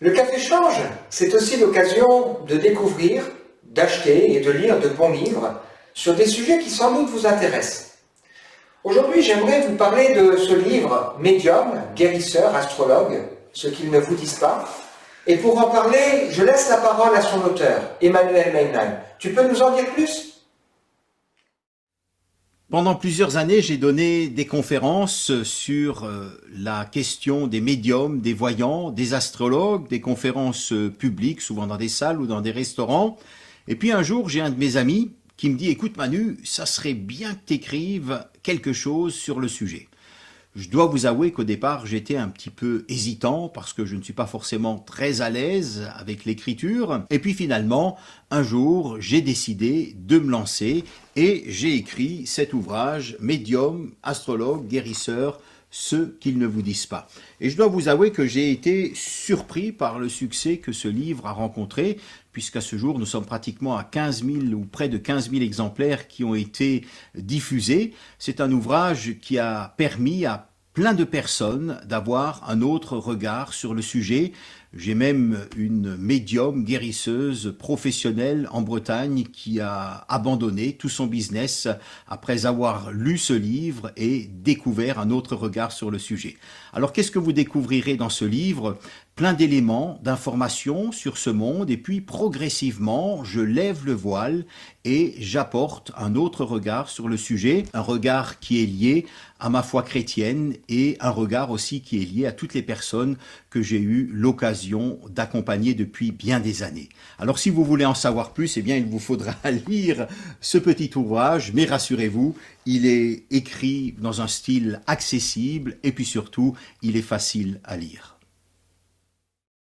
Le café-change, c'est aussi l'occasion de découvrir, d'acheter et de lire de bons livres sur des sujets qui sans doute vous intéressent. Aujourd'hui, j'aimerais vous parler de ce livre « Médium, guérisseur, astrologue, ce qu'ils ne vous disent pas ». Et pour en parler, je laisse la parole à son auteur, Emmanuel Meinheim. Tu peux nous en dire plus ? Pendant plusieurs années, j'ai donné des conférences sur la question des médiums, des voyants, des astrologues, des conférences publiques, souvent dans des salles ou dans des restaurants. Et puis un jour, j'ai un de mes amis qui me dit « Écoute Manu, ça serait bien que tu écrives quelque chose sur le sujet ». Je dois vous avouer qu'au départ, j'étais un petit peu hésitant parce que je ne suis pas forcément très à l'aise avec l'écriture. Et puis finalement, un jour, j'ai décidé de me lancer et j'ai écrit cet ouvrage « Médium, astrologue, guérisseur, ceux qu'ils ne vous disent pas ». Et je dois vous avouer que j'ai été surpris par le succès que ce livre a rencontré, puisqu'à ce jour, nous sommes pratiquement à 15 000 ou près de 15 000 exemplaires qui ont été diffusés. C'est un ouvrage qui a permis à plein de personnes d'avoir un autre regard sur le sujet. J'ai même une médium guérisseuse professionnelle en Bretagne qui a abandonné tout son business après avoir lu ce livre et découvert un autre regard sur le sujet. Alors qu'est-ce que vous découvrirez dans ce livre ? Plein d'éléments, d'informations sur ce monde et puis progressivement, je lève le voile et j'apporte un autre regard sur le sujet, un regard qui est lié à ma foi chrétienne et un regard aussi qui est lié à toutes les personnes que j'ai eu l'occasion d'accompagner depuis bien des années. Alors si vous voulez en savoir plus, eh bien il vous faudra lire ce petit ouvrage, mais rassurez-vous, il est écrit dans un style accessible et puis surtout, il est facile à lire.